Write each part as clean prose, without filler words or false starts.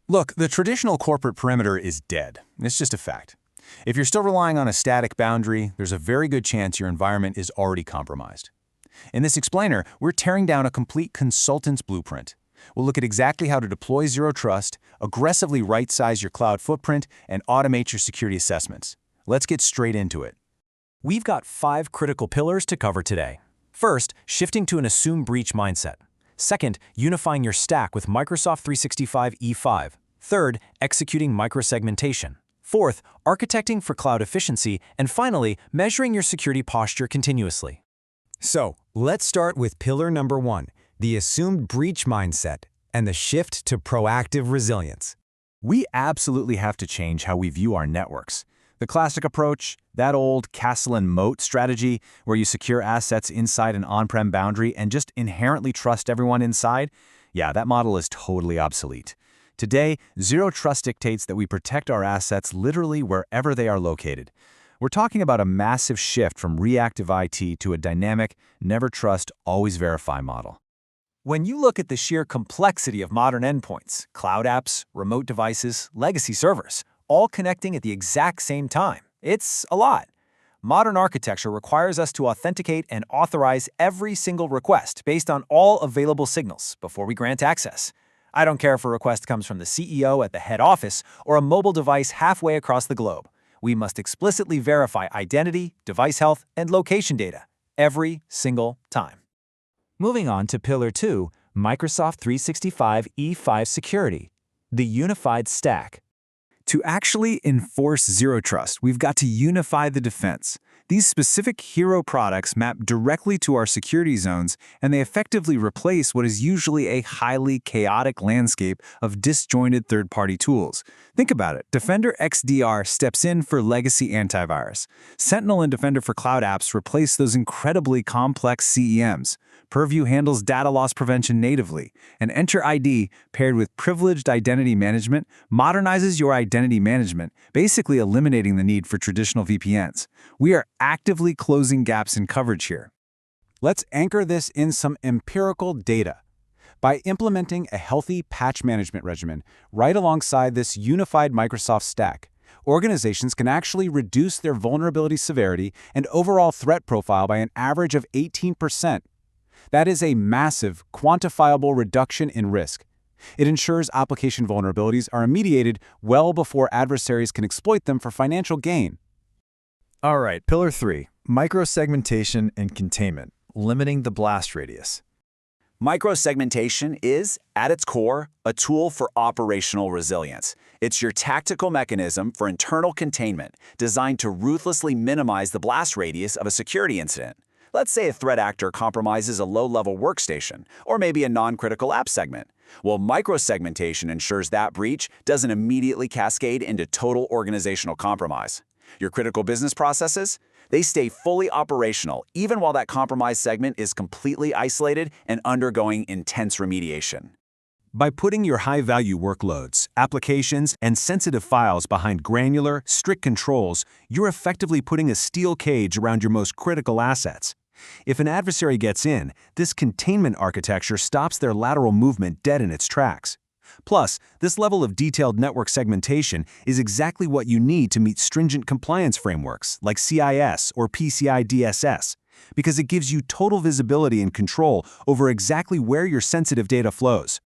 Look, the traditional corporate perimeter is dead. It's just a fact. If you're still relying on a static boundary, there's a very good chance your environment is already compromised. In this explainer, we're tearing down a complete consultant's blueprint. We'll look at exactly how to deploy Zero Trust, aggressively right-size your cloud footprint, and automate your security assessments. Let's get straight into it. We've got 5 critical pillars to cover today. First, shifting to an assume breach mindset. Second, unifying your stack with Microsoft 365 E5. Third, executing microsegmentation. Fourth, architecting for cloud efficiency. And finally, measuring your security posture continuously. So, let's start with pillar number 1, the assumed breach mindset and the shift to proactive resilience. We absolutely have to change how we view our networks. The classic approach, that old castle and moat strategy where you secure assets inside an on-prem boundary and just inherently trust everyone inside, yeah, that model is totally obsolete. Today, Zero Trust dictates that we protect our assets literally wherever they are located. We're talking about a massive shift from reactive IT to a dynamic, never trust, always verify model. When you look at the sheer complexity of modern endpoints, cloud apps, remote devices, legacy servers, all connecting at the exact same time, it's a lot. Modern architecture requires us to authenticate and authorize every single request based on all available signals before we grant access. I don't care if a request comes from the CEO at the head office or a mobile device halfway across the globe. We must explicitly verify identity, device health, and location data every single time. Moving on to Pillar 2, Microsoft 365 E5 Security, the unified stack. To actually enforce Zero Trust, we've got to unify the defense. These specific hero products map directly to our security zones, and they effectively replace what is usually a highly chaotic landscape of disjointed third-party tools. Think about it. Defender XDR steps in for legacy antivirus. Sentinel and Defender for cloud apps replace those incredibly complex CEMs. Purview handles data loss prevention natively, and Enter ID, paired with privileged identity management, modernizes your identity management, basically eliminating the need for traditional VPNs. We are actively closing gaps in coverage here. Let's anchor this in some empirical data. By implementing a healthy patch management regimen right alongside this unified Microsoft stack, organizations can actually reduce their vulnerability severity and overall threat profile by an average of 18%. That is a massive, quantifiable reduction in risk. It ensures application vulnerabilities are remediated well before adversaries can exploit them for financial gain. All right, Pillar 3, microsegmentation and containment, limiting the blast radius. Microsegmentation is, at its core, a tool for operational resilience. It's your tactical mechanism for internal containment, designed to ruthlessly minimize the blast radius of a security incident. Let's say a threat actor compromises a low-level workstation, or maybe a non-critical app segment. Well, microsegmentation ensures that breach doesn't immediately cascade into total organizational compromise. Your critical business processes? They stay fully operational even while that compromised segment is completely isolated and undergoing intense remediation. By putting your high-value workloads, applications, and sensitive files behind granular, strict controls, you're effectively putting a steel cage around your most critical assets. If an adversary gets in, this containment architecture stops their lateral movement dead in its tracks. Plus, this level of detailed network segmentation is exactly what you need to meet stringent compliance frameworks like CIS or PCI DSS, because it gives you total visibility and control over exactly where your sensitive data flows.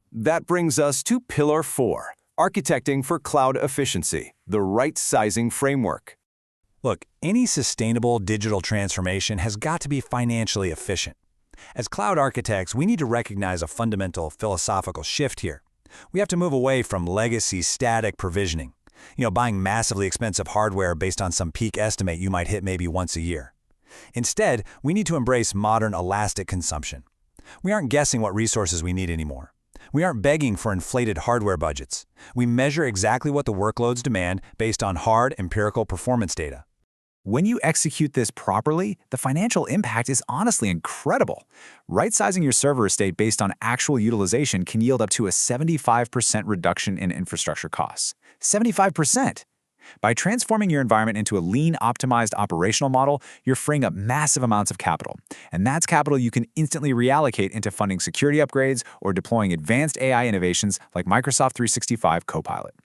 That brings us to Pillar 4, architecting for cloud efficiency, the right-sizing framework. Look, any sustainable digital transformation has got to be financially efficient. As cloud architects, we need to recognize a fundamental philosophical shift here. We have to move away from legacy static provisioning, buying massively expensive hardware based on some peak estimate you might hit maybe once a year. Instead, we need to embrace modern elastic consumption. We aren't guessing what resources we need anymore. We aren't begging for inflated hardware budgets. We measure exactly what the workloads demand based on hard empirical performance data. When you execute this properly, the financial impact is honestly incredible. Right-sizing your server estate based on actual utilization can yield up to a 75% reduction in infrastructure costs. 75%! By transforming your environment into a lean, optimized operational model, you're freeing up massive amounts of capital. And that's capital you can instantly reallocate into funding security upgrades or deploying advanced AI innovations like Microsoft 365 Copilot.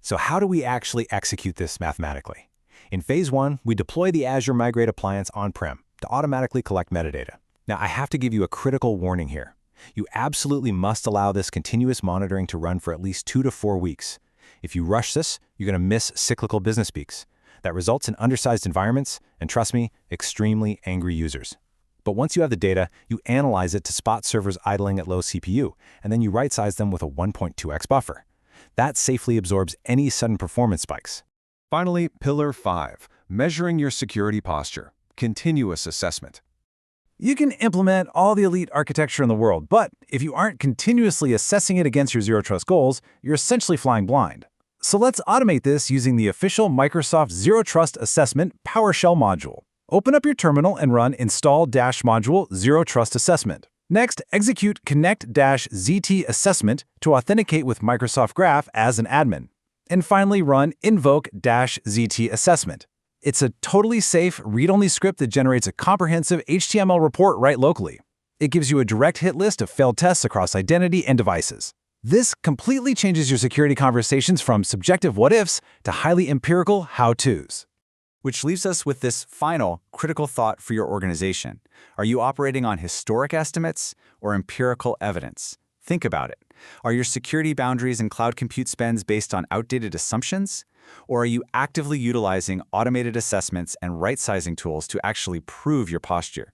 So how do we actually execute this mathematically? In Phase 1, we deploy the Azure Migrate appliance on-prem to automatically collect metadata. Now, I have to give you a critical warning here. You absolutely must allow this continuous monitoring to run for at least 2 to 4 weeks. If you rush this, you're going to miss cyclical business peaks. That results in undersized environments and, trust me, extremely angry users. But once you have the data, you analyze it to spot servers idling at low CPU, and then you right-size them with a 1.2x buffer. That safely absorbs any sudden performance spikes. Finally, Pillar 5, measuring your security posture, continuous assessment. You can implement all the elite architecture in the world, but if you aren't continuously assessing it against your Zero Trust goals, you're essentially flying blind. So let's automate this using the official Microsoft Zero Trust Assessment PowerShell module. Open up your terminal and run install-module Zero Trust Assessment. Next, execute connect-zt assessment to authenticate with Microsoft Graph as an admin. And finally, run invoke-zt assessment. It's a totally safe, read-only script that generates a comprehensive HTML report right locally. It gives you a direct hit list of failed tests across identity and devices. This completely changes your security conversations from subjective what-ifs to highly empirical how-tos. Which leaves us with this final, critical thought for your organization. Are you operating on historic estimates or empirical evidence? Think about it. Are your security boundaries and cloud compute spends based on outdated assumptions? Or are you actively utilizing automated assessments and right-sizing tools to actually prove your posture?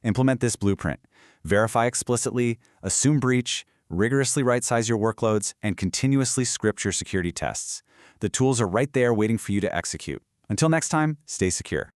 Implement this blueprint. Verify explicitly, assume breach, rigorously right-size your workloads, and continuously script your security tests. The tools are right there waiting for you to execute. Until next time, stay secure.